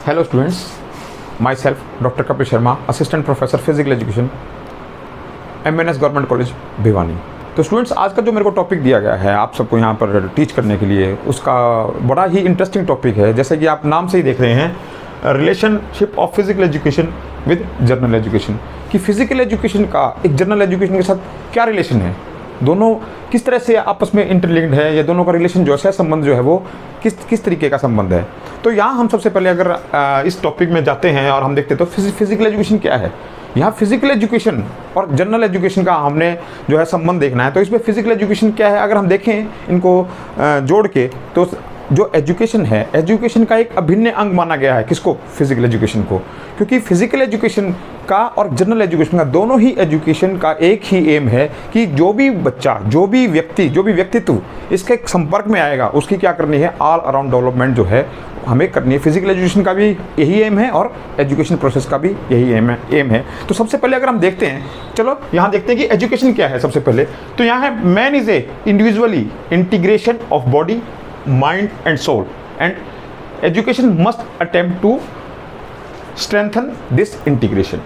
Hello students, myself Dr. Kapil Sharma, Assistant Professor Physical Education, MNS government college Bhiwani. तो students, आज का जो मेरे को टॉपिक दिया गया है आप सबको यहाँ पर टीच करने के लिए, उसका बड़ा ही इंटरेस्टिंग टॉपिक है। जैसे कि आप नाम से ही देख रहे हैं, relationship of physical education with general education, कि फिजिकल एजुकेशन का एक जनरल एजुकेशन के साथ क्या रिलेशन है, दोनों किस तरह से आपस में इंटरलिंक्ड है, या दोनों का रिलेशन जो है, संबंध जो है वो किस तरीके का संबंध है। तो यहाँ हम सबसे पहले अगर इस टॉपिक में जाते हैं और हम देखते हैं तो फिजिकल एजुकेशन क्या है। यहाँ फिजिकल एजुकेशन और जनरल एजुकेशन का हमने जो है संबंध देखना है। तो इसमें फिजिकल एजुकेशन क्या है, अगर हम देखें इनको जोड़ के, तो जो एजुकेशन है, एजुकेशन का एक अभिन्न अंग माना गया है किसको, फिजिकल एजुकेशन को। क्योंकि फिजिकल एजुकेशन का और जनरल एजुकेशन का, दोनों ही एजुकेशन का एक ही एम है कि जो भी बच्चा, जो भी व्यक्ति, जो भी व्यक्तित्व इसके संपर्क में आएगा, उसकी क्या करनी है, ऑल अराउंड डेवलपमेंट जो है हमें करनी है। फिजिकल एजुकेशन का भी यही एम है और एजुकेशन प्रोसेस का भी यही एम है। तो सबसे पहले अगर हम देखते हैं, चलो यहाँ देखते हैं कि एजुकेशन क्या है। सबसे पहले तो यहाँ है, man is a individually integration of body, mind and soul, and education must attempt to strengthen this integration.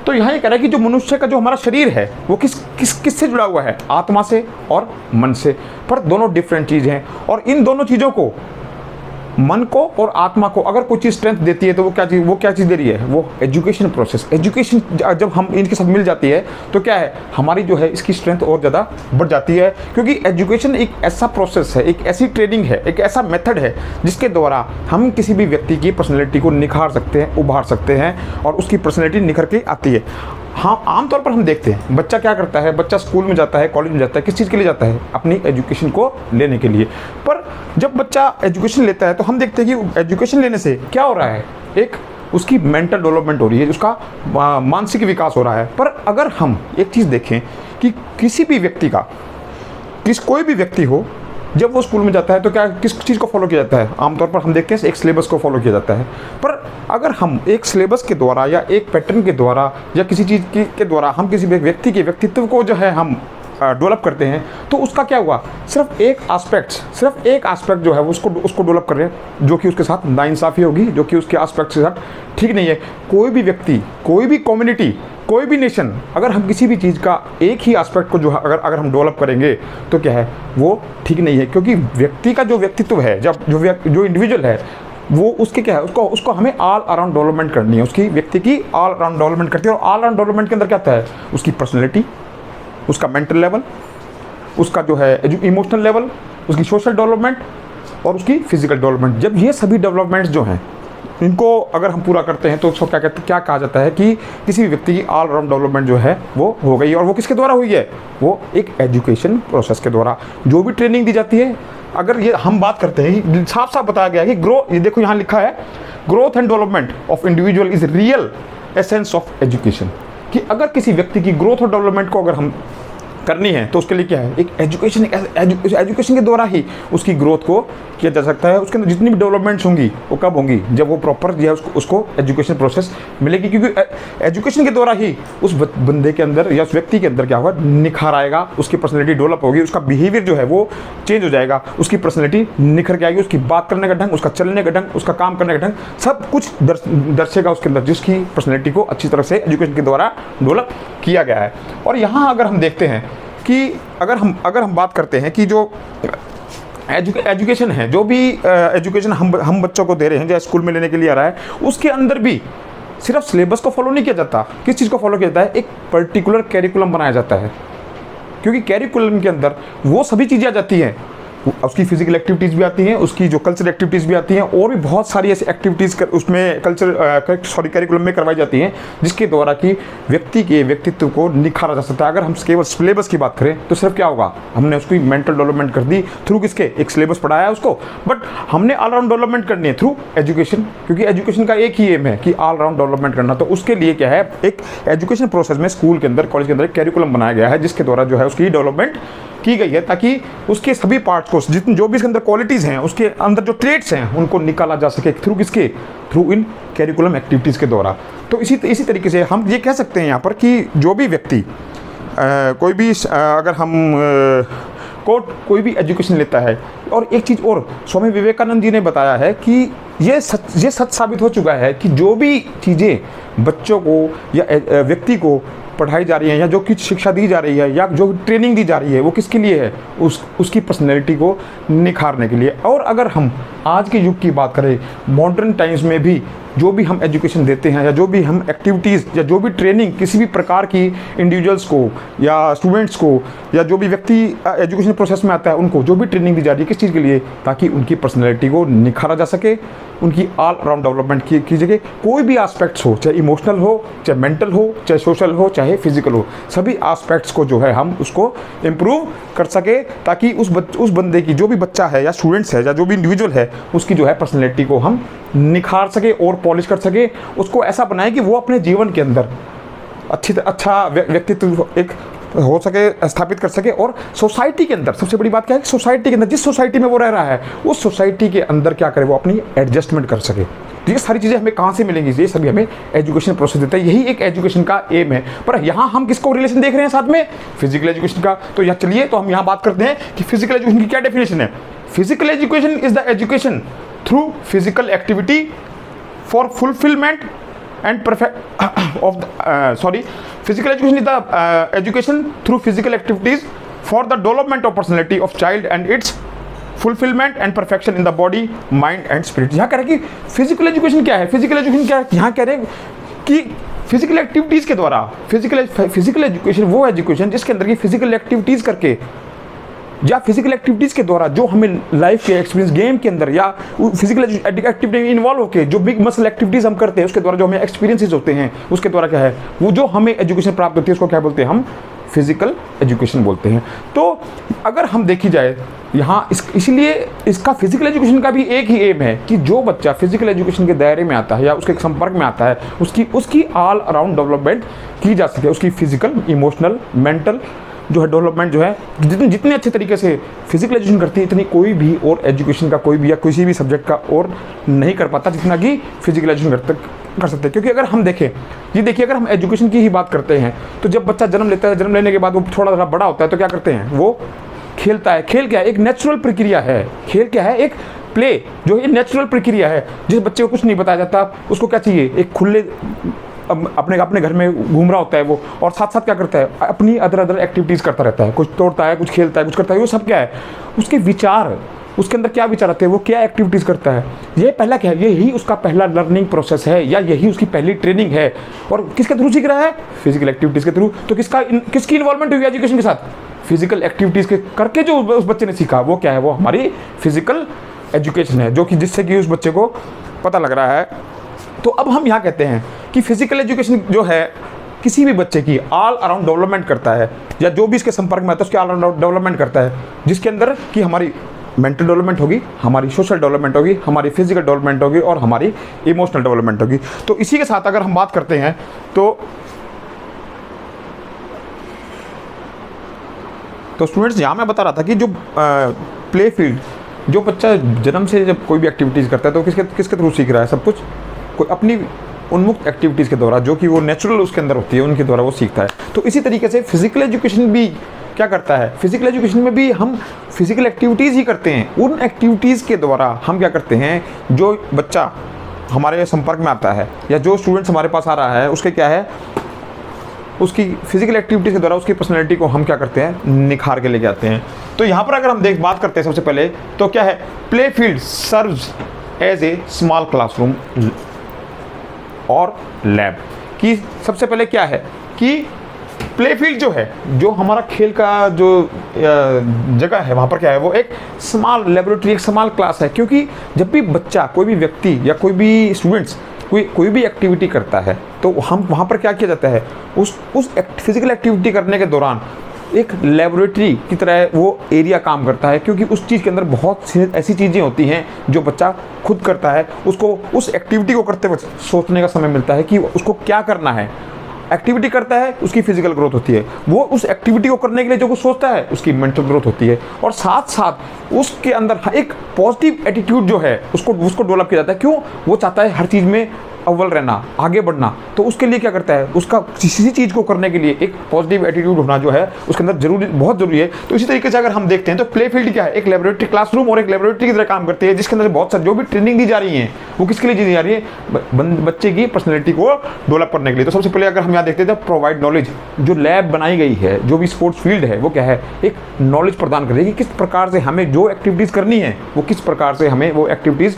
तो यहाँ ये कह रहा है कि जो मनुष्य का जो हमारा शरीर है वो किससे जुड़ा हुआ है, आत्मा से और मन से। पर दोनों डिफरेंट चीज़ हैं, और इन दोनों चीज़ों को, मन को और आत्मा को अगर कोई चीज़ स्ट्रेंथ देती है तो वो क्या चीज़ दे रही है, वो एजुकेशन प्रोसेस। एजुकेशन जब हम इनके साथ मिल जाती है तो क्या है, हमारी जो है इसकी स्ट्रेंथ और ज़्यादा बढ़ जाती है। क्योंकि एजुकेशन एक ऐसा प्रोसेस है, एक ऐसी ट्रेनिंग है, एक ऐसा मेथड है जिसके द्वारा हम किसी भी व्यक्ति की पर्सनैलिटी को निखार सकते हैं, उभार सकते हैं, और उसकी पर्सनैलिटी निखर के आती है। हाँ, आमतौर पर हम देखते हैं बच्चा क्या करता है, बच्चा स्कूल में जाता है, कॉलेज में जाता है, किस चीज़ के लिए जाता है, अपनी एजुकेशन को लेने के लिए। पर जब बच्चा एजुकेशन लेता है तो हम देखते हैं कि एजुकेशन लेने से क्या हो रहा है, एक उसकी मेंटल डेवलपमेंट हो रही है, उसका मानसिक विकास हो रहा है। पर अगर हम एक चीज़ देखें कि किसी भी व्यक्ति का, कोई भी व्यक्ति हो, जब वो स्कूल में जाता है तो क्या किस चीज़ को फॉलो किया जाता है, आमतौर पर हम देखते हैं एक सिलेबस को फॉलो किया जाता है। पर अगर हम एक सिलेबस के द्वारा या एक पैटर्न के द्वारा या किसी चीज़ के द्वारा हम किसी व्यक्ति के व्यक्तित्व को जो है हम डेवलप करते हैं, तो उसका क्या हुआ, सिर्फ एक एस्पेक्ट जो है उसको डेवलप कर रहे हैं, जो कि उसके साथ नाइंसाफ़ी होगी, जो कि उसके एस्पेक्ट के साथ ठीक नहीं है। कोई भी व्यक्ति, कोई भी कम्युनिटी, कोई भी नेशन, अगर हम किसी भी चीज़ का एक ही एस्पेक्ट को जो है अगर हम डेवलप करेंगे तो क्या है, वो ठीक नहीं है। क्योंकि व्यक्ति का जो व्यक्तित्व है, जब जो इंडिविजुअल है, वो उसके क्या है, उसको हमें ऑल अराउंड डेवलपमेंट करनी है, उसकी व्यक्ति की ऑल अराउंड डेवलपमेंट करती है। और ऑल अराउंड डेवलपमेंट के अंदर क्या आता है, उसकी पर्सनैलिटी, उसका मेंटल लेवल, उसका जो है इमोशनल लेवल, उसकी सोशल डेवलपमेंट और उसकी फिजिकल डेवलपमेंट। जब ये सभी डेवलपमेंट्स जो हैं, इनको अगर हम पूरा करते हैं तो उसको क्या कहा जाता है कि किसी भी व्यक्ति की ऑल अराउंड डेवलपमेंट जो है वो हो गई। और वो किसके द्वारा हुई है, वो एक एजुकेशन प्रोसेस के द्वारा। जो भी ट्रेनिंग दी जाती है, अगर ये हम बात करते हैं, साफ साफ बताया गया है कि ये देखो यहाँ लिखा है, growth and development of individual is real essence of education. कि अगर किसी व्यक्ति की ग्रोथ और डेवलपमेंट को अगर हम करनी है तो उसके लिए क्या है, एक एजुकेशन के द्वारा ही उसकी ग्रोथ को किया जा सकता है। उसके अंदर जितनी भी डेवलपमेंट्स होंगी वो कब होंगी, जब वो प्रॉपर जो है उसको एजुकेशन प्रोसेस मिलेगी। क्योंकि एजुकेशन के द्वारा ही उस बंदे के अंदर या उस व्यक्ति के अंदर क्या होगा, निखार आएगा, उसकी पर्सनैलिटी डेवलप होगी, उसका बिहेवियर जो है वो चेंज हो जाएगा, उसकी पर्सनैलिटी निखर के आएगी, उसकी बात करने का ढंग, उसका चलने का ढंग, उसका काम करने का ढंग, सब कुछ दर्शेगा उसके अंदर, जिसकी पर्सनैलिटी को अच्छी तरह से एजुकेशन के द्वारा डेवलप किया गया है। और यहाँ अगर हम देखते हैं कि अगर हम बात करते हैं कि जो एजुकेशन है, जो भी एजुकेशन हम बच्चों को दे रहे हैं, जो स्कूल में लेने के लिए आ रहा है, उसके अंदर भी सिर्फ सिलेबस को फॉलो नहीं किया जाता। किस चीज़ को फॉलो किया जाता है, एक पर्टिकुलर कैरिकुलम बनाया जाता है। क्योंकि कैरिकुलम के अंदर वो सभी चीज़ें आ जाती हैं, उसकी फिजिकल एक्टिविटीज़ भी आती हैं, उसकी जो कल्चरल एक्टिविटीज़ भी आती हैं, और भी बहुत सारी ऐसी एक्टिविटीज़ उसमें कैरिकुलम में करवाई जाती हैं, जिसके द्वारा कि व्यक्ति के व्यक्तित्व को निखारा जा सकता है। अगर हम केवल सिलेबस की बात करें तो सिर्फ क्या होगा, हमने उसकी मेंटल डेवलपमेंट कर दी थ्रू किसके, एक सिलेबस पढ़ाया उसको, बट हमने ऑल राउंड डेवलपमेंट करनी है थ्रू एजुकेशन। क्योंकि एजुकेशन का एक ही एम है कि ऑल राउंड डेवलपमेंट करना। तो उसके लिए क्या है, एक एजुकेशन प्रोसेस में स्कूल के अंदर, कॉलेज के अंदर एक कैरिकुलम बनाया गया है, जिसके द्वारा जो है उसकी डेवलपमेंट की गई है, ताकि उसके सभी पार्ट्स को, जितने जो भी इसके अंदर क्वालिटीज़ हैं, उसके अंदर जो ट्रेड्स हैं, उनको निकाला जा सके थ्रू किसके, थ्रू इन कैरिकुलम एक्टिविटीज़ के द्वारा। तो इसी तरीके से हम ये कह सकते हैं यहाँ पर कि जो भी व्यक्ति कोई भी अगर हम कोई भी एजुकेशन लेता है, और एक चीज़ और स्वामी विवेकानंद जी ने बताया है कि ये सच साबित हो चुका है कि जो भी चीज़ें बच्चों को या व्यक्ति को पढ़ाई जा रही है या जो कुछ शिक्षा दी जा रही है या जो ट्रेनिंग दी जा रही है वो किसके लिए है, उसकी पर्सनैलिटी को निखारने के लिए। और अगर हम आज के युग की बात करें, मॉडर्न टाइम्स में भी जो भी हम एजुकेशन देते हैं या जो भी हम एक्टिविटीज़ या जो भी ट्रेनिंग किसी भी प्रकार की इंडिविजुअल्स को या स्टूडेंट्स को या जो भी व्यक्ति एजुकेशन प्रोसेस में आता है उनको जो भी ट्रेनिंग दी जा रही है, किस चीज़ के लिए, ताकि उनकी पर्सनैलिटी को निखारा जा सके, उनकी ऑल अराउंड डेवलपमेंट की जगह कोई भी एस्पेक्ट्स हो, चाहे इमोशनल हो, चाहे मेंटल हो, चाहे सोशल हो, चाहे फिजिकल हो, सभी एस्पेक्ट्स को जो है हम उसको इम्प्रूव कर सके, ताकि उस बंदे की, जो भी बच्चा है या स्टूडेंट्स है या जो भी इंडिविजुअल है, उसकी जो है पर्सनैलिटी को हम निखार सके और पॉलिश कर सके, उसको ऐसा बनाए कि वो अपने जीवन के अंदर अच्छा व्यक्तित्व एक हो सके, स्थापित कर सके। और सोसाइटी के अंदर सबसे बड़ी बात क्या है कि सोसाइटी के अंदर, जिस सोसाइटी में वो रह रहा है, उस सोसाइटी के अंदर क्या करे, वो अपनी एडजस्टमेंट कर सके। तो ये सारी चीज़ें हमें कहाँ से मिलेंगी, ये सभी हमें एजुकेशन प्रोसेस देता है, यही एक एजुकेशन का एम है। पर यहाँ हम किसको रिलेशन देख रहे हैं साथ में, फिजिकल एजुकेशन का। तो यहाँ चलिए, तो हम यहाँ बात करते हैं कि फिजिकल एजुकेशन की क्या डेफिनेशन है। Physical education is the education through physical activity for fulfilment and physical education is the education through physical activities for the development of personality of child and its fulfillment and perfection in the body, mind and spirit। यहाँ कह रहे हैं कि physical education क्या है, physical education क्या है, यहाँ कह रहे हैं कि फिजिकल एक्टिविटीज़ के द्वारा, फिजिकल एजुकेशन वो एजुकेशन जिसके अंदर की फिजिकल एक्टिविटीज़ करके या फिजिकल एक्टिविटीज़ के द्वारा जो हमें लाइफ के एक्सपीरियंस, गेम के अंदर या फिजिकल एक्टिविटी में इन्वॉल्व होकर जो बिग मसल एक्टिविटीज़ हम करते हैं उसके द्वारा जो हमें एक्सपीरियंसेस होते हैं, उसके द्वारा क्या है, वो जो हमें एजुकेशन प्राप्त होती है उसको क्या बोलते हैं, हम फिजिकल एजुकेशन बोलते हैं। तो अगर हम देखी जाए यहाँ इसलिए इसका फिजिकल एजुकेशन का भी एक ही एम है कि जो बच्चा फिजिकल एजुकेशन के दायरे में आता है या उसके संपर्क में आता है, उसकी ऑल अराउंड डेवलपमेंट की जा सके, उसकी फिजिकल, इमोशनल, मेंटल जो है डेवलपमेंट जो है जितने अच्छे तरीके से फिजिकल एजुकेशन करती है, इतनी कोई भी और एजुकेशन का कोई भी या किसी भी सब्जेक्ट का और नहीं कर पाता जितना कि फिजिकल एजुकेशन कर सकते हैं। क्योंकि अगर हम देखें, ये देखिए, अगर हम एजुकेशन की ही बात करते हैं तो जब बच्चा जन्म लेता है, जन्म लेने के बाद वो थोड़ा बड़ा होता है तो क्या करते हैं, वो खेलता है। खेल क्या है, एक नेचुरल प्रक्रिया है। खेल क्या है, एक प्ले जो है नेचुरल प्रक्रिया है। जिस बच्चे को कुछ नहीं बताया जाता उसको क्या चाहिए, एक खुले अपने घर में घूम रहा होता है वो, और साथ साथ क्या करता है, अपनी अदर एक्टिविटीज़ करता रहता है, कुछ तोड़ता है, कुछ खेलता है, कुछ करता है। वो सब क्या है, उसके विचार, उसके अंदर क्या विचार आते हैं, वो क्या एक्टिविटीज़ करता है, ये पहला क्या है, यही उसका पहला लर्निंग प्रोसेस है या यही उसकी पहली ट्रेनिंग है। और किसके थ्रू सीख रहा है, फिजिकल एक्टिविटीज़ के थ्रू। तो किसकी इन्वॉल्वमेंट हुई एजुकेशन के साथ, फिजिकल एक्टिविटीज़ के करके जो उस बच्चे ने सीखा वो क्या है, वो हमारी फिजिकल एजुकेशन है, जो कि जिससे कि उस बच्चे को पता लग रहा है। तो अब हम यहाँ कहते हैं कि फिजिकल एजुकेशन जो है किसी भी बच्चे की ऑल अराउंड डेवलपमेंट करता है, या जो भी इसके संपर्क में आता है उसकी ऑल अराउंड डेवलपमेंट करता है, जिसके अंदर कि हमारी मेंटल डेवलपमेंट होगी, हमारी सोशल डेवलपमेंट होगी, हमारी फिजिकल डेवलपमेंट होगी और हमारी इमोशनल डेवलपमेंट होगी। तो इसी के साथ अगर हम बात करते हैं तो स्टूडेंट्स, यहाँ मैं बता रहा था कि जो प्ले फील्ड, जो बच्चा जन्म से जब कोई भी एक्टिविटीज़ करता है तो किसके थ्रू सीख रहा है, सब कुछ कोई अपनी उन्मुक्त एक्टिविटीज़ के द्वारा, जो कि वो नेचुरल उसके अंदर होती है, उनके द्वारा वो सीखता है। तो इसी तरीके से फिजिकल एजुकेशन भी क्या करता है, फिजिकल एजुकेशन में भी हम फिजिकल एक्टिविटीज़ ही करते हैं। उन एक्टिविटीज़ के द्वारा हम क्या करते हैं, जो बच्चा हमारे संपर्क में आता है या जो स्टूडेंट्स हमारे पास आ रहा है, उसके क्या है, उसकी फिजिकल एक्टिविटीज़ के द्वारा उसकी पर्सनैलिटी को हम क्या करते हैं, निखार के लेके आते हैं। तो यहाँ पर अगर हम बात करते हैं सबसे पहले तो क्या है, play field serves as a small classroom और लैब। कि सबसे पहले क्या है कि प्ले फील्ड जो है, जो हमारा खेल का जो जगह है, वहाँ पर क्या है, वो एक स्मॉल लेबोरेटरी, एक स्मॉल क्लास है। क्योंकि जब भी बच्चा, कोई भी व्यक्ति या कोई भी स्टूडेंट्स कोई भी एक्टिविटी करता है तो हम वहाँ पर क्या किया जाता है, उस फिजिकल एक्टिविटी करने के दौरान एक लेबोरेटरी की तरह वो एरिया काम करता है। क्योंकि उस चीज़ के अंदर बहुत सी ऐसी चीज़ें होती हैं जो बच्चा खुद करता है, उसको उस एक्टिविटी को करते वक्त सोचने का समय मिलता है कि उसको क्या करना है। एक्टिविटी करता है, उसकी फिजिकल ग्रोथ होती है, वो उस एक्टिविटी को करने के लिए जो कुछ सोचता है उसकी मेंटल ग्रोथ होती है, और साथ साथ उसके अंदर एक पॉजिटिव एटीट्यूड जो है उसको डेवलप किया जाता है। क्यों, वो चाहता है हर चीज़ में अव्वल रहना, आगे बढ़ना, तो उसके लिए क्या करता है, उसका किसी चीज़ को करने के लिए एक पॉजिटिव एटीट्यूड होना जो है उसके अंदर जरूरी, बहुत जरूरी है। तो इसी तरीके से अगर हम देखते हैं तो प्ले फील्ड क्या है, एक लेबोरेटरी, क्लासरूम और एक लेबोरेटरी की तरह काम करती है, जिसके अंदर बहुत सारी जो भी ट्रेनिंग दी जा रही है वो किसके लिए दी जा रही है, बच्चे की पर्सनैलिटी को डेवलप करने के लिए। तो सबसे पहले अगर हम यहाँ देखते हैं प्रोवाइड नॉलेज, जो लैब बनाई गई है, जो भी स्पोर्ट्स फील्ड है वो क्या है, एक नॉलेज प्रदान कर रही है कि किस प्रकार से हमें जो एक्टिविटीज़ करनी है वो किस प्रकार से हमें वो एक्टिविटीज़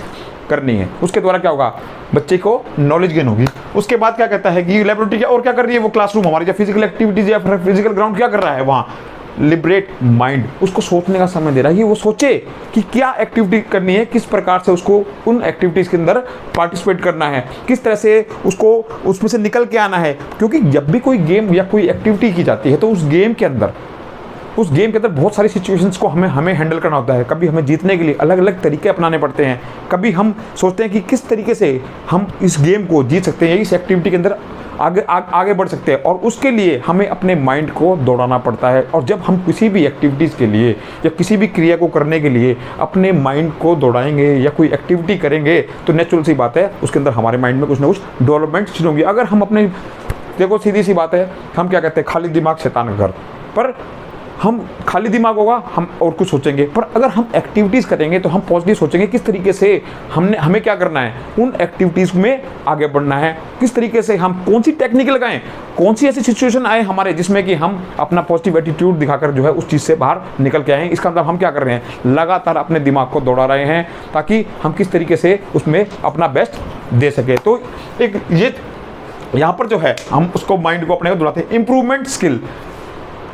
करनी है। उसके द्वारा क्या होगा, बच्चे को नॉलेज गेन होगी। उसके बाद क्या कहता है कि लेबोरेटरी क्या और क्या कर रही है, वो क्लासरूम हमारी या फिजिकल एक्टिविटीज़ या फिजिकल ग्राउंड क्या कर रहा है, वहाँ लिबरेट माइंड, उसको सोचने का समय दे रहा है कि वो सोचे कि क्या एक्टिविटी करनी है, किस प्रकार से उसको उन एक्टिविटीज़ के अंदर पार्टिसिपेट करना है, किस तरह से उसको उसमें से निकल के आना है। क्योंकि जब भी कोई गेम या कोई एक्टिविटी की जाती है तो उस गेम के अंदर बहुत सारी सिचुएशंस को हमें हैंडल करना होता है। कभी हमें जीतने के लिए अलग अलग तरीके अपनाने पड़ते हैं, कभी हम सोचते हैं कि किस तरीके से हम इस गेम को जीत सकते हैं, इस एक्टिविटी के अंदर आगे बढ़ सकते हैं, और उसके लिए हमें अपने माइंड को दौड़ाना पड़ता है। और जब हम किसी भी एक्टिविटीज़ के लिए या किसी भी क्रिया को करने के लिए अपने माइंड को दौड़ाएंगे या कोई एक्टिविटी करेंगे तो नेचुरल सी बात है उसके अंदर हमारे माइंड में कुछ ना कुछ डेवलपमेंट शुरू होंगी। अगर हम अपने, देखो सीधी सी बात है, हम क्या कहते हैं, खाली दिमाग शैतान का घर, पर हम खाली दिमाग होगा हम और कुछ सोचेंगे, पर अगर हम एक्टिविटीज़ करेंगे तो हम पॉजिटिव सोचेंगे, किस तरीके से हमें क्या करना है, उन एक्टिविटीज़ में आगे बढ़ना है, किस तरीके से हम कौन सी टेक्निक लगाएं, कौन सी ऐसी सिचुएशन आए हमारे जिसमें कि हम अपना पॉजिटिव एटीट्यूड दिखाकर जो है उस चीज़ से बाहर निकल के आएँ। इसका मतलब हम क्या कर रहे हैं, लगातार अपने दिमाग को दौड़ा रहे हैं ताकि हम किस तरीके से उसमें अपना बेस्ट दे सके। तो एक ये यहाँ पर जो है हम उसको माइंड को अपने को दौड़ाते हैं। इम्प्रूवमेंट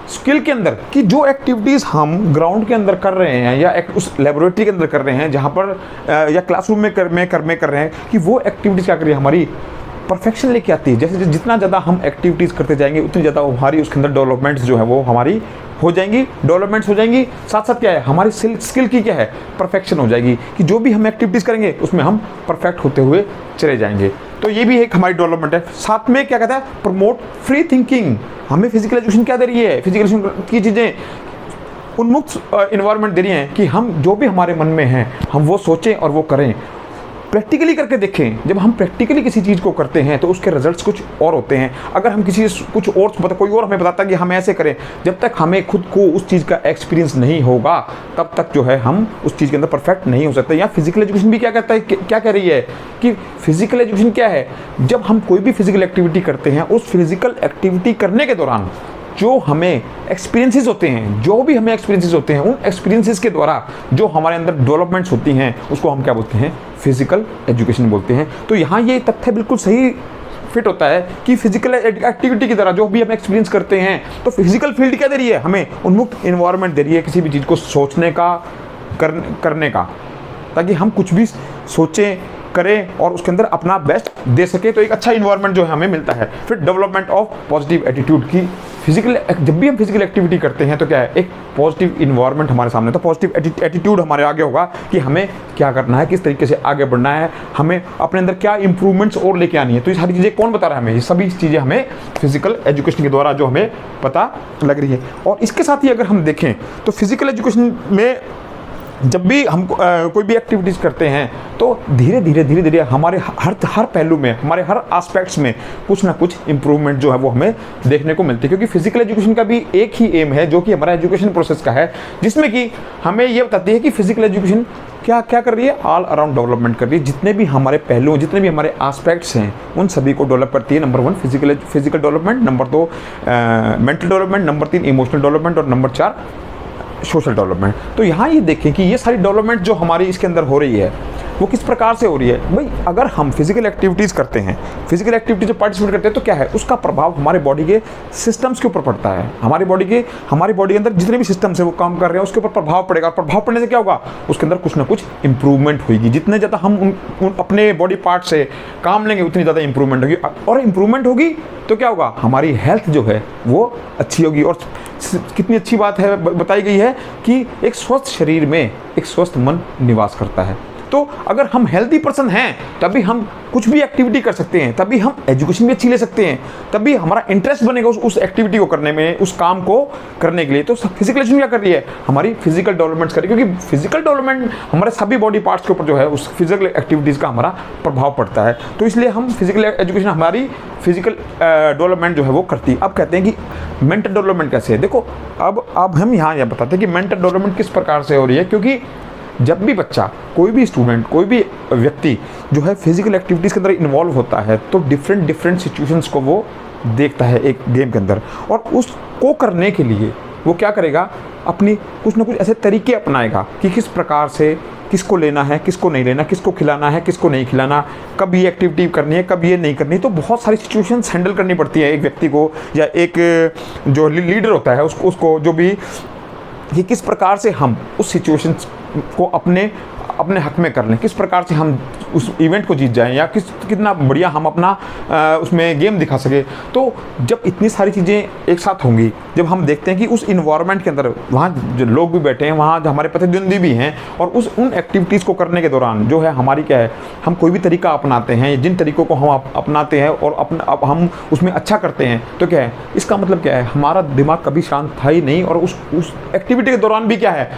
स्किल के अंदर कि जो एक्टिविटीज़ हम ग्राउंड के अंदर कर रहे हैं या उस लेबोरेटरी के अंदर कर रहे हैं, जहाँ पर या क्लासरूम में कर रहे हैं, कि वो एक्टिविटीज़ क्या कर रही है, हमारी परफेक्शन लेके आती है। जैसे जितना ज़्यादा हम एक्टिविटीज़ करते जाएंगे उतनी ज़्यादा हमारी उसके अंदर डेवलपमेंट्स जो है वो हमारी हो जाएंगी, डेवलपमेंट्स हो जाएंगी। साथ साथ क्या है, हमारी स्किल की क्या है, परफेक्शन हो जाएगी, कि जो भी हम एक्टिविटीज़ करेंगे उसमें हम परफेक्ट होते हुए चले जाएंगे। तो ये भी एक हमारी डेवलपमेंट है। साथ में क्या कहता है, प्रमोट फ्री थिंकिंग। हमें फिजिकल एजुकेशन क्या दे रही है, फिजिकल एजुकेशन की चीज़ें उन्मुक्त इन्वायरमेंट दे रही हैं कि हम जो भी हमारे मन में है हम वो सोचें और वो करें, प्रैक्टिकली करके देखें। जब हम प्रैक्टिकली किसी चीज़ को करते हैं तो उसके रिजल्ट्स कुछ और होते हैं। अगर हम कुछ और कोई और हमें बताता है कि हम ऐसे करें, जब तक हमें खुद को उस चीज़ का एक्सपीरियंस नहीं होगा तब तक जो है हम उस चीज़ के अंदर परफेक्ट नहीं हो सकते। या फिजिकल एजुकेशन भी क्या कहता है, क्या कह रही है कि फिजिकल एजुकेशन क्या है, जब हम कोई भी फिजिकल एक्टिविटी करते हैं उस फिजिकल एक्टिविटी करने के दौरान जो हमें एक्सपीरियंसेस होते हैं, जो भी हमें एक्सपीरियंसेस होते हैं, उन एक्सपीरियंसेस के द्वारा जो हमारे अंदर डेवलपमेंट्स होती हैं उसको हम क्या बोलते हैं, फिजिकल एजुकेशन बोलते हैं। तो यहाँ ये तथ्य बिल्कुल सही फिट होता है कि फिजिकल एक्टिविटी की तरह जो भी हम एक्सपीरियंस करते हैं तो फिजिकल फील्ड क्या दे रही है, हमें उन्मुक्त इन्वायरमेंट दे रही है किसी भी चीज़ को सोचने का, करने का, ताकि हम कुछ भी सोचें, करें और उसके अंदर अपना बेस्ट दे सके। तो एक अच्छा इन्वायरमेंट जो है हमें मिलता है। फिर डेवलपमेंट ऑफ पॉजिटिव एटीट्यूड की जब भी हम फिजिकल एक्टिविटी करते हैं तो क्या है, एक पॉजिटिव इन्वायरमेंट हमारे सामने, तो पॉजिटिव एटीट्यूड हमारे आगे होगा कि हमें क्या करना है, किस तरीके से आगे बढ़ना है, हमें अपने अंदर क्या इंप्रूवमेंट्स और लेके आनी है। तो ये सारी चीज़ें कौन बता रहा है हमें, ये सभी चीज़ें हमें फिजिकल एजुकेशन के द्वारा जो हमें पता लग रही है। और इसके साथ ही अगर हम देखें तो फिजिकल एजुकेशन में जब भी हम कोई भी एक्टिविटीज़ करते हैं तो धीरे धीरे हमारे हर पहलू में, हमारे हर एस्पेक्ट्स में कुछ ना कुछ इम्प्रूवमेंट जो है वो हमें देखने को मिलती है। क्योंकि फिजिकल एजुकेशन का भी एक ही एम है जो कि हमारा एजुकेशन प्रोसेस का है, जिसमें कि हमें ये बताती है कि फिजिकल एजुकेशन क्या क्या कर रही है, ऑल अराउंड डेवलपमेंट कर रही है। जितने भी हमारे पहलू, जितने भी हमारे एस्पेक्ट्स हैं उन सभी को डेवलप करती है। Number 1 physical development, number 2 mental development, number 3 emotional development और नंबर 4 सोशल डेवलपमेंट। तो यहाँ ये देखें कि ये सारी डेवलपमेंट जो हमारी इसके अंदर हो रही है वो किस प्रकार से हो रही है। भाई अगर हम फिजिकल एक्टिविटीज़ करते हैं, फिजिकल एक्टिविटीज में पार्टिसिपेट करते हैं तो क्या है, उसका प्रभाव हमारे बॉडी के सिस्टम्स के ऊपर पड़ता है। हमारी बॉडी के अंदर जितने भी सिस्टम्स है वो काम कर रहे हैं उसके ऊपर प्रभाव पड़ेगा। प्रभाव पड़ने से क्या होगा, उसके अंदर कुछ ना कुछ इंप्रूवमेंट होगी। जितने ज़्यादा हम अपने बॉडी पार्ट से काम लेंगे उतनी ज़्यादा इंप्रूवमेंट होगी, और इंप्रूवमेंट होगी तो क्या होगा, हमारी हेल्थ जो है वो अच्छी होगी। और कितनी अच्छी बात है बताई गई है कि एक स्वस्थ शरीर में एक स्वस्थ मन निवास करता है। तो अगर हम हेल्दी पर्सन हैं तभी हम कुछ भी एक्टिविटी कर सकते हैं, तभी हम एजुकेशन भी अच्छी ले सकते हैं, तभी हमारा इंटरेस्ट बनेगा उस एक्टिविटी को करने में, उस काम को करने के लिए। तो फिजिकल एजुकेशन क्या कर रही है, हमारी फिजिकल डेवलपमेंट कर रही है, क्योंकि फिजिकल डेवलपमेंट हमारे सभी बॉडी पार्ट्स के ऊपर जो है उस फिजिकल एक्टिविटीज़ का हमारा प्रभाव पड़ता है। तो इसलिए हम फिजिकल एजुकेशन हमारी फिजिकल डेवलपमेंट जो है वो करती है। अब कहते हैं कि मेंटल डेवलपमेंट कैसे है। देखो अब हम यहाँ यह बताते हैं कि मेंटल डेवलपमेंट किस प्रकार से हो रही है, क्योंकि जब भी बच्चा, कोई भी स्टूडेंट, कोई भी व्यक्ति जो है फिजिकल एक्टिविटीज़ के अंदर इन्वॉल्व होता है तो डिफरेंट सिचुएशंस को वो देखता है एक गेम के अंदर, और उसको करने के लिए वो क्या करेगा, अपनी कुछ ना कुछ ऐसे तरीके अपनाएगा कि किस प्रकार से किसको लेना है, किसको नहीं लेना, किसको खिलाना है, किसको नहीं खिलाना, कब ये एक्टिविटी करनी है, कब ये नहीं करनी। तो बहुत सारी सिचुएशंस हैंडल करनी पड़ती है एक व्यक्ति को, या एक जो लीडर होता है उसको जो भी, कि किस प्रकार से हम उस सिचुएशंस को अपने हक में कर लें, किस प्रकार से हम उस इवेंट को जीत जाएं, या कितना बढ़िया हम अपना उसमें गेम दिखा सके। तो जब इतनी सारी चीज़ें एक साथ होंगी, जब हम देखते हैं कि उस इन्वायरमेंट के अंदर वहाँ जो लोग भी बैठे हैं, वहाँ जो हमारे प्रतिद्वंदी भी हैं, और उन एक्टिविटीज़ को करने के दौरान जो है हमारी क्या है, हम कोई भी तरीका अपनाते हैं, जिन तरीक़ों को हम अपनाते हैं और हम उसमें अच्छा करते हैं, तो क्या है, इसका मतलब क्या है, हमारा दिमाग कभी शांत था ही नहीं, और उस एक्टिविटी के दौरान भी क्या है,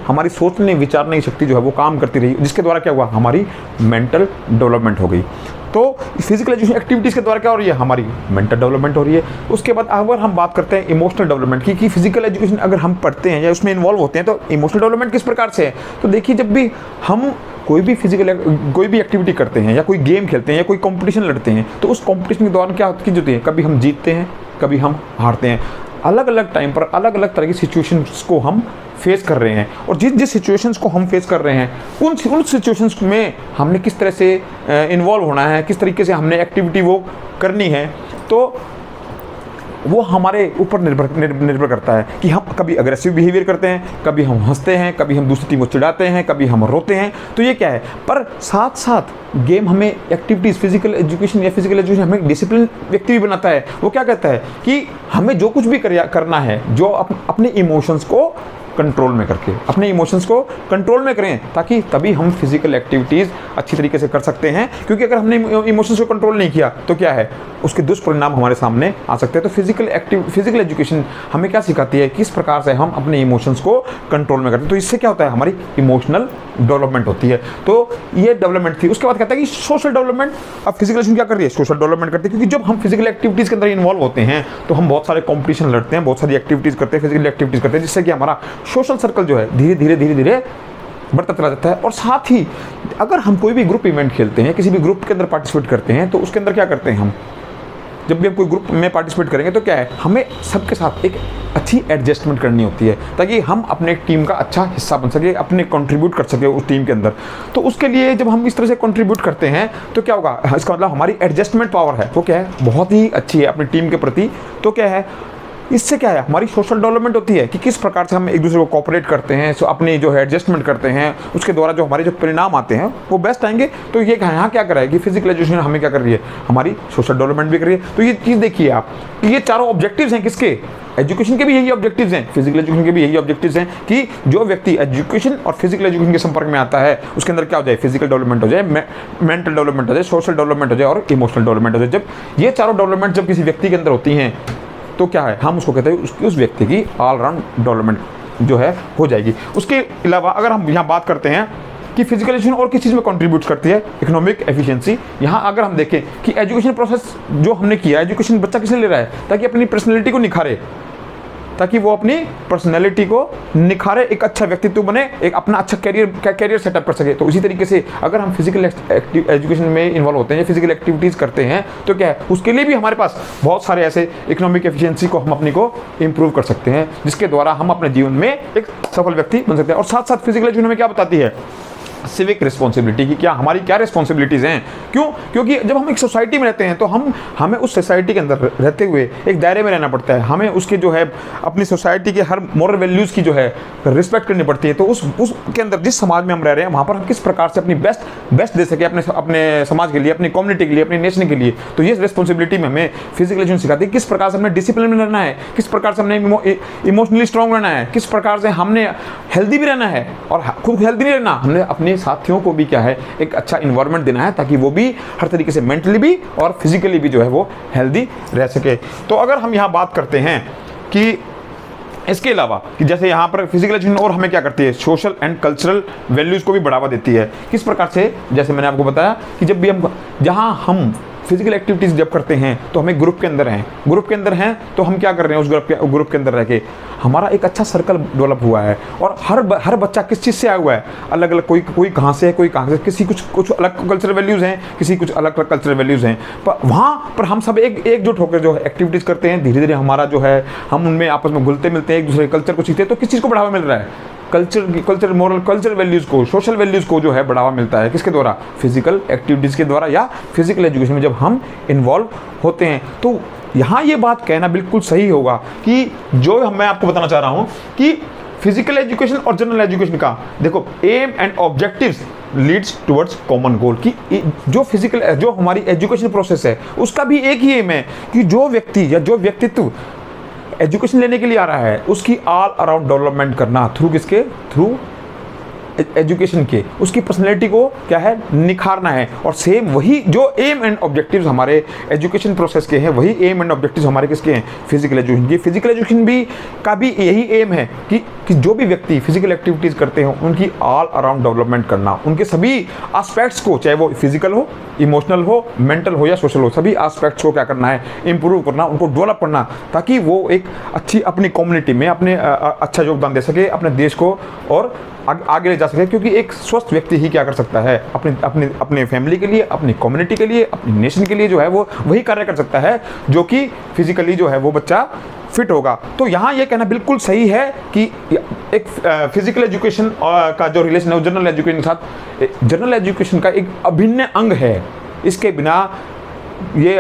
हमारी सोचने विचारने की शक्ति जो है वो काम करती रही, जिसके द्वारा क्या हुआ, हमारी मेंटल डेवलपमेंट हो गई। तो फिजिकल एजुकेशन एक्टिविटीज़ के द्वारा क्या हो रही है, हमारी मेंटल डेवलपमेंट हो रही है। उसके बाद अगर हम बात करते हैं इमोशनल डेवलपमेंट की, कि फिजिकल एजुकेशन अगर हम पढ़ते हैं या उसमें इन्वॉल्व होते हैं तो इमोशनल डेवलपमेंट किस प्रकार से है। तो देखिए, जब भी हम कोई भी एक्टिविटी करते हैं, या कोई गेम खेलते हैं, या कोई कंपटीशन लड़ते हैं, तो उस कंपटीशन के दौरान क्या होती है, कभी हम जीतते हैं, कभी हम हारते हैं। अलग अलग टाइम पर अलग अलग तरह की सिचुएशंस को हम फेस कर रहे हैं, और जिस सिचुएशंस को हम फेस कर रहे हैं उन सिचुएशंस में हमने किस तरह से इन्वॉल्व होना है, किस तरीके से हमने एक्टिविटी वो करनी है, तो वो हमारे ऊपर निर्भर करता है कि हम कभी अग्रेसिव बिहेवियर करते हैं, कभी हम हंसते हैं, कभी हम दूसरी टीम को चिढ़ाते हैं, कभी हम रोते हैं। तो ये क्या है, पर साथ साथ गेम हमें एक्टिविटीज़, फिजिकल एजुकेशन हमें डिसिप्लिन व्यक्ति भी बनाता है। वो क्या कहता है कि हमें जो कुछ भी करना है, जो अपने इमोशंस को कंट्रोल में करके, अपने इमोशंस को कंट्रोल में करें, ताकि तभी हम फिजिकल एक्टिविटीज़ अच्छी तरीके से कर सकते हैं। क्योंकि अगर हमने इमोशंस को कंट्रोल नहीं किया तो क्या है, उसके दुष्परिणाम हमारे सामने आ सकते हैं। तो फिजिकल एजुकेशन हमें क्या सिखाती है, किस प्रकार से हम अपने इमोशंस को कंट्रोल में करते हैं। तो इससे क्या होता है, हमारी इमोशनल डेवलपमेंट होती है। तो ये डेवलपमेंट थी। उसके बाद कहता है कि सोशल डेवलपमेंट। अब फिजिकल एजुकेशन क्या कर रही है, सोशल डेवलपमेंट करती है। क्योंकि जब हम फिजिकल एक्टिविटीज़ के अंदर इन्वॉल्व होते हैं तो हम बहुत सारे कॉम्पिटिशन लड़ते हैं, बहुत सारी एक्टिविटीज़ करते हैं, फिजिकल एक्टिविटीज़ करते हैं, जिससे कि हमारा सोशल सर्कल जो है धीरे धीरे बढ़ता चला जाता है। और साथ ही अगर हम कोई भी ग्रुप इवेंट खेलते हैं, किसी भी ग्रुप के अंदर पार्टिसिपेट करते हैं, तो उसके अंदर क्या करते हैं, हम जब भी हम कोई ग्रुप में पार्टिसिपेट करेंगे तो क्या है, हमें सबके साथ एक अच्छी एडजस्टमेंट करनी होती है, ताकि हम अपने टीम का अच्छा हिस्सा बन सके, अपने कंट्रीब्यूट कर सके उस टीम के अंदर। तो उसके लिए जब हम इस तरह से कंट्रीब्यूट करते हैं तो क्या होगा, इसका मतलब हमारी एडजस्टमेंट पावर है वो क्या है, बहुत ही अच्छी है अपनी टीम के प्रति। तो क्या है, इससे क्या है, हमारी सोशल डेवलपमेंट होती है कि किस प्रकार से हम एक दूसरे को कोऑपरेट करते हैं, सो अपनी जो है एडजस्टमेंट करते हैं, उसके द्वारा जो हमारे जो परिणाम आते हैं वो बेस्ट आएंगे। तो ये यहाँ क्या कर रहा है कि फिजिकल एजुकेशन हमें क्या कर रही है, हमारी सोशल डेवलपमेंट भी कर रही है। तो ये चीज़ देखिए आप कि ये चारों ऑब्जेक्टिव्स हैं किसके, एजुकेशन के भी यही ऑब्जेक्टिव्स हैं, फिजिकल एजुकेशन के भी यही ऑब्जेक्टिव्स हैं कि जो व्यक्ति एजुकेशन और फिजिकल एजुकेशन के संपर्क में आता है उसके अंदर क्या हो जाए, फिजिकल डेवलपमेंट हो जाए, मेंटल डेवलपमेंट हो जाए, सोशल डेवलपमेंट हो जाए और इमोशनल डेवलपमेंट हो जाए। जब ये चारों डेवलपमेंट जब किसी व्यक्ति के अंदर होती हैं तो क्या है, हम उसको कहते हैं उस व्यक्ति की ऑलराउंड डेवलपमेंट जो है हो जाएगी। उसके अलावा अगर हम यहाँ बात करते हैं कि फिजिकल एजुकेशन और किस चीज़ में कंट्रीब्यूट करती है, इकोनॉमिक एफिशिएंसी। यहाँ अगर हम देखें कि एजुकेशन प्रोसेस जो हमने किया, एजुकेशन बच्चा किस लिए ले रहा है, ताकि अपनी पर्सनैलिटी को निखारे, ताकि वो अपनी पर्सनैलिटी को निखारे, एक अच्छा व्यक्तित्व बने, एक अपना अच्छा कैरियर सेटअप कर सके। तो उसी तरीके से अगर हम फिजिकल एजुकेशन में इन्वॉल्व होते हैं या फिजिकल एक्टिविटीज़ करते हैं तो क्या है, उसके लिए भी हमारे पास बहुत सारे ऐसे इकोनॉमिक एफिशिएंसी को हम अपनी को इम्प्रूव कर सकते हैं, जिसके द्वारा हम अपने जीवन में एक सफल व्यक्ति बन सकते हैं। और साथ साथ फिजिकल एजुकेशन में क्या बताती है, सिविक रिस्पॉन्सिबिलिटी की, क्या हमारी क्या रिस्पॉन्सिबिलिटीज़ हैं। क्यों, क्योंकि जब हम एक सोसाइटी में रहते हैं तो हमें उस सोसाइटी के अंदर रहते हुए एक दायरे में रहना पड़ता है, हमें उसके जो है अपनी सोसाइटी के हर मॉरल वैल्यूज़ की जो है रिस्पेक्ट करनी पड़ती है। तो उसके अंदर जिस समाज में हम रह रहे हैं वहाँ पर हम किस प्रकार से अपनी बेस्ट दे सके अपने समाज के लिए, अपनी कम्युनिटी के लिए, अपने नेशन के लिए। तो ये रिस्पॉन्सिबिलिटी में हमें फिजिकल एजुकेशन सिखाती है किस प्रकार से हमने डिसिप्लिन में रहना है, किस प्रकार से हमने इमोशनली स्ट्रॉन्ग रहना है, किस प्रकार से हमने हेल्दी भी रहना है, और खूब हेल्दी नहीं रहना, हमने अपने अपने साथियों को भी क्या है एक अच्छा इन्वायरमेंट देना है, ताकि वो भी हर तरीके से मेंटली भी और फिजिकली भी जो है वो हेल्दी रह सके। तो अगर हम यहाँ बात करते हैं कि इसके अलावा कि जैसे यहाँ पर फिजिकल एजुकेशन और हमें क्या करती है, सोशल एंड कल्चरल वैल्यूज़ को भी बढ़ावा देती है। किस प्रकार से, जैसे मैंने आपको बताया कि जब भी हम जहाँ हम फिजिकल एक्टिविटीज़ जब करते हैं तो हमें ग्रुप के अंदर हैं तो हम क्या कर रहे हैं, उस ग्रुप के अंदर रह के हमारा एक अच्छा सर्कल डेवलप हुआ है। और हर बच्चा किस चीज़ से आया हुआ है, अलग अलग, कोई कहाँ से है, कोई कहाँ से, किसी कुछ अलग कल्चरल वैल्यूज़ हैं, किसी कुछ अलग कल्चरल वैल्यूज़ हैं, पर वहाँ पर हम सब एकजुट होकर जो एक्टिविटीज़ करते हैं, धीरे धीरे हमारा जो है हम उनमें आपस में घुलते मिलते हैं, एक दूसरे कल्चर को सीखते हैं। तो किस चीज़ को बढ़ावा मिल रहा है, कल्चर मोरल कल्चर वैल्यूज़ को, सोशल वैल्यूज़ को जो है बढ़ावा मिलता है। किसके द्वारा, फिजिकल एक्टिविटीज़ के द्वारा या फिजिकल एजुकेशन में जब हम इन्वॉल्व होते हैं। तो यहाँ ये बात कहना बिल्कुल सही होगा कि जो मैं आपको बताना चाह रहा हूँ कि फिजिकल एजुकेशन और जनरल एजुकेशन का देखो aim and objectives leads towards common goal, की जो हमारी एजुकेशन प्रोसेस है उसका भी एक ही एम है कि जो व्यक्ति या जो व्यक्तित्व एजुकेशन लेने के लिए आ रहा है उसकी ऑल अराउंड डेवलपमेंट करना थ्रू एजुकेशन के, उसकी पर्सनैलिटी को क्या है निखारना है। और सेम वही जो एम एंड ऑब्जेक्टिव्स हमारे एजुकेशन प्रोसेस के हैं, वही एम एंड ऑब्जेक्टिव्स हमारे किसके हैं, फिजिकल एजुकेशन की। फिजिकल एजुकेशन भी का भी यही एम है कि जो भी व्यक्ति फिजिकल एक्टिविटीज़ करते हैं उनकी ऑल अराउंड डेवलपमेंट करना, उनके सभी एस्पेक्ट्स को, चाहे वो फिजिकल हो, इमोशनल हो, मेंटल हो या सोशल हो, सभी एस्पेक्ट्स को क्या करना है, इंप्रूव करना, उनको डेवलप करना, ताकि वो एक अच्छी अपनी कम्युनिटी में अपने अच्छा योगदान दे सके, अपने देश को और आगे ले जा सके। क्योंकि एक स्वस्थ व्यक्ति ही क्या कर सकता है, अपने फैमिली के लिए, अपनी कम्युनिटी के लिए, अपनी नेशन के लिए जो है वो वही कार्य कर सकता है जो कि फिजिकली जो है वो बच्चा फिट होगा। तो यहाँ ये कहना बिल्कुल सही है कि एक फिजिकल एजुकेशन का जो रिलेशन है वो जनरल एजुकेशन के साथ, जनरल एजुकेशन का एक अभिन्न अंग है। इसके बिना ये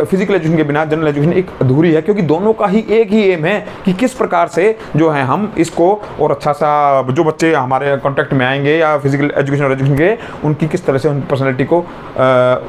फिजिकल एजुकेशन के बिना जनरल एजुकेशन एक अधूरी है, क्योंकि दोनों का ही एक ही एम है कि किस प्रकार से जो है हम इसको और अच्छा सा, जो बच्चे हमारे कांटेक्ट में आएंगे या फिजिकल एजुकेशन और एजुकेशन के, उनकी किस तरह से उनकी पर्सनैलिटी को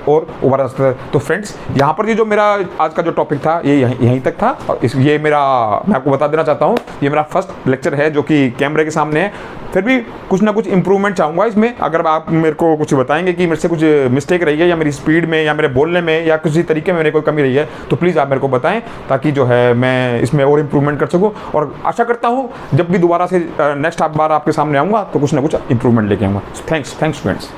और उभरा सकता है। तो फ्रेंड्स, यहाँ पर ये जो मेरा आज का जो टॉपिक था ये यहीं तक था। और ये मेरा, मैं आपको बता देना चाहता हूँ, ये मेरा फर्स्ट लेक्चर है जो कि कैमरे के सामने है। फिर भी कुछ ना कुछ इंप्रूवमेंट चाहूँगा इसमें। अगर आप मेरे को कुछ बताएंगे कि मेरे से कुछ मिस्टेक रही है या मेरी स्पीड में या मेरे बोलने में या किसी तरीके में मेरे कोई कमी रही है, तो प्लीज़ आप मेरे को बताएं, ताकि जो है मैं इसमें और इम्प्रूवमेंट कर सकूं। और आशा करता हूं जब भी दोबारा से नेक्स्ट बार आपके सामने आऊँगा तो कुछ ना कुछ इंप्रूवमेंट लेके आऊँगा। Thanks friends.